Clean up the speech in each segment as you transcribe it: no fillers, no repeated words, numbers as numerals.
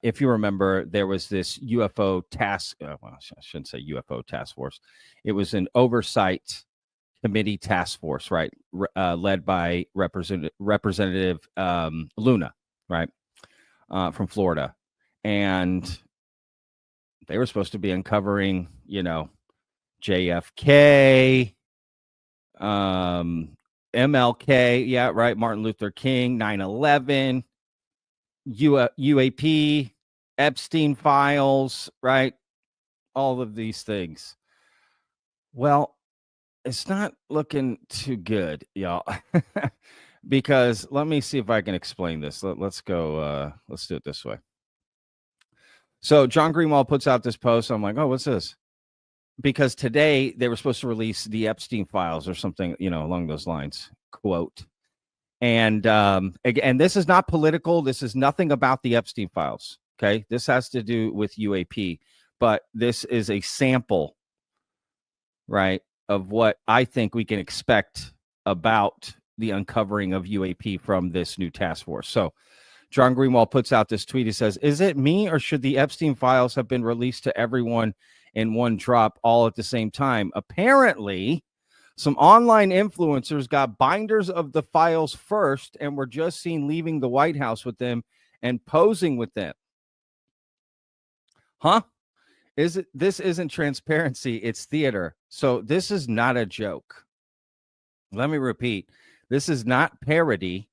if you remember, there was this UFO task. Well, I shouldn't say UFO task force. It was an oversight committee task force, right? Led by Representative Luna, right, from Florida, and they were supposed to be uncovering, JFK, MLK, yeah, right, Martin Luther King, 9/11, UAP, Epstein files, right? All of these things. Well, it's not looking too good, y'all. Because let me see if I can explain this. Let's go. Let's do it this way. So John Greenwald puts out this post. I'm like, oh, what's this? Because today they were supposed to release the Epstein files or something, along those lines, quote. And again, this is not political. This is nothing about the Epstein files. Okay. This has to do with UAP, but this is a sample, right, of what I think we can expect about the uncovering of UAP from this new task force. So John Greenwald puts out this tweet. He says, is it me or should the Epstein files have been released to everyone in one drop all at the same time? Apparently, some online influencers got binders of the files first and were just seen leaving the White House with them and posing with them. Huh? This isn't transparency, it's theater. So this is not a joke. Let me repeat. This is not parody.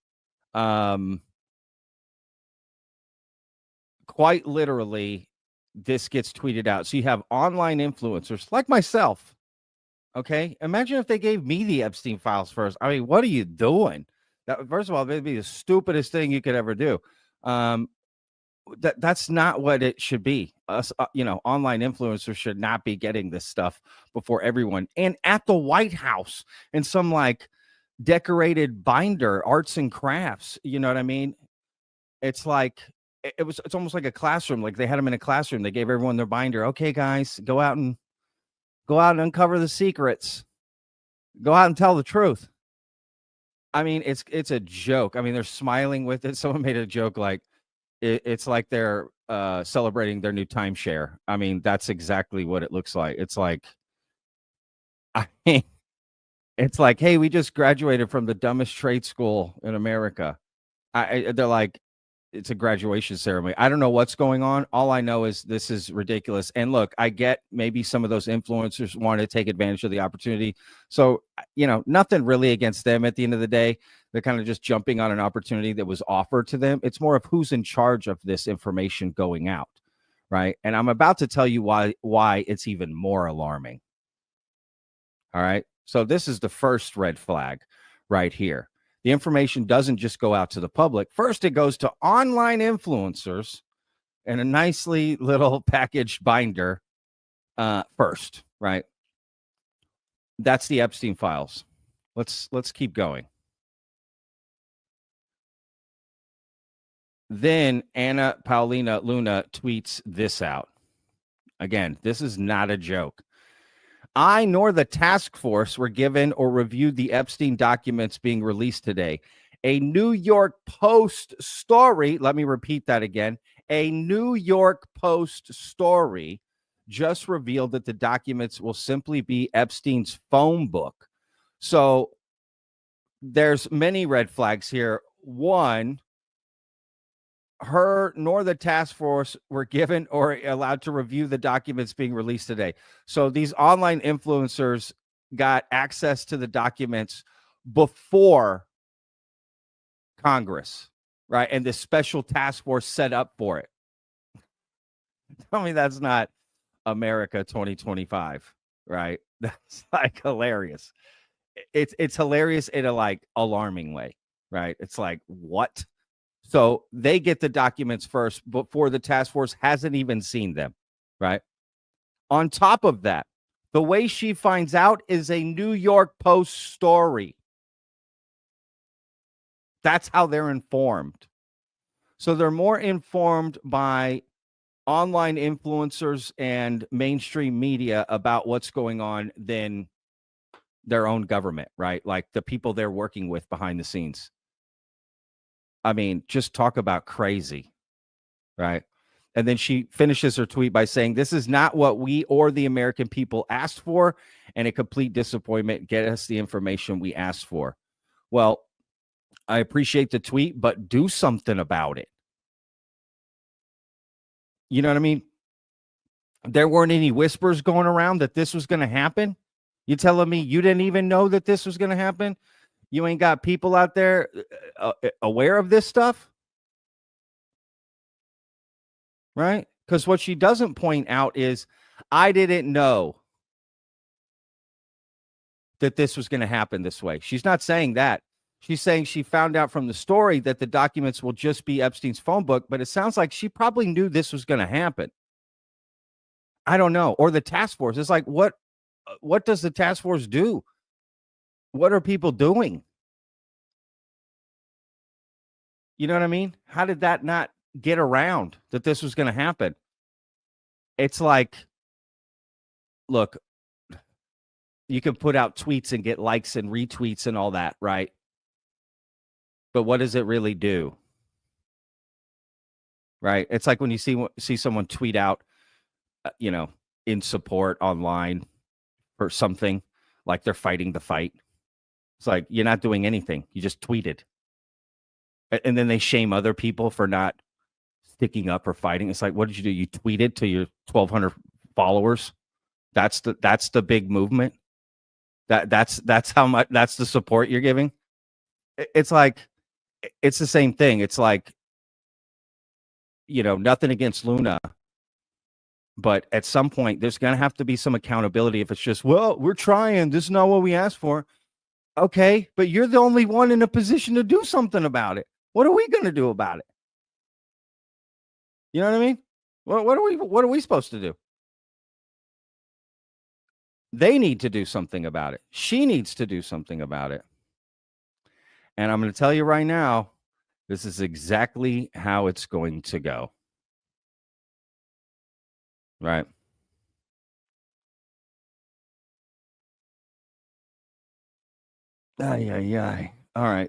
Quite literally, this gets tweeted out. So you have online influencers like myself. Okay. Imagine if they gave me the Epstein files first. I mean, what are you doing? That, first of all, that'd be the stupidest thing you could ever do. That's not what it should be. Us, online influencers should not be getting this stuff before everyone. And at the White House in some like decorated binder, arts and crafts. You know what I mean? It's like it's almost like a classroom. Like they had them in a classroom. They gave everyone their binder. Okay, guys, go out and uncover the secrets. Go out and tell the truth. I mean, it's a joke. I mean, they're smiling with it. Someone made a joke like it's like they're celebrating their new timeshare. I mean, that's exactly what it looks like. It's like, I mean, it's like, hey, we just graduated from the dumbest trade school in America. They're like, it's a graduation ceremony. I don't know what's going on. All I know is this is ridiculous. And look, I get maybe some of those influencers want to take advantage of the opportunity. So, nothing really against them at the end of the day. They're kind of just jumping on an opportunity that was offered to them. It's more of who's in charge of this information going out, right? And I'm about to tell you why it's even more alarming. All right. So this is the first red flag right here. The information doesn't just go out to the public. First, it goes to online influencers in a nicely little packaged binder first, right? That's the Epstein files. Let's keep going. Then Anna Paulina Luna tweets this out. Again, this is not a joke. I nor the task force were given or reviewed the Epstein documents being released today. A New York Post story, let me repeat that again. A New York Post story just revealed that the documents will simply be Epstein's phone book. So there's many red flags here. One, her nor the task force were given or allowed to review the documents being released today. So these online influencers got access to the documents before Congress, right? And this special task force set up for it. Tell me that's not America 2025, right? That's like hilarious. It's hilarious in a like alarming way, right? It's like, what? So they get the documents first before the task force hasn't even seen them, right? On top of that, the way she finds out is a New York Post story. That's how they're informed. So they're more informed by online influencers and mainstream media about what's going on than their own government, right? Like the people they're working with behind the scenes. I mean, just talk about crazy, right? And then she finishes her tweet by saying, "This is not what we or the American people asked for, and a complete disappointment. Get us the information we asked for." Well, I appreciate the tweet, but do something about it. You know what I mean? There weren't any whispers going around that this was going to happen. You telling me you didn't even know that this was going to happen? You ain't got people out there aware of this stuff, right? Because what she doesn't point out is, I didn't know that this was going to happen this way. She's not saying that. She's saying she found out from the story that the documents will just be Epstein's phone book, but it sounds like she probably knew this was going to happen. I don't know. Or the task force. It's like, what does the task force do? What are people doing? You know what I mean? How did that not get around that this was going to happen? It's like, look, you can put out tweets and get likes and retweets and all that, right? But what does it really do? Right? It's like when you see someone tweet out, in support online for something, like they're fighting the fight. It's like, you're not doing anything. You just tweeted. And then they shame other people for not sticking up or fighting. It's like, what did you do? You tweeted to your 1,200 followers. That's the big movement. That's how much, that's the support you're giving. It's like, it's the same thing. It's like, nothing against Luna, but at some point there's going to have to be some accountability. If it's just, well, we're trying, this is not what we asked for. Okay, but you're the only one in a position to do something about it. What are we going to do about it? You know what I mean? What are we supposed to do? They need to do something about it. She needs to do something about it. And I'm going to tell you right now, this is exactly how it's going to go. Right. Ay, ay, ay. All right.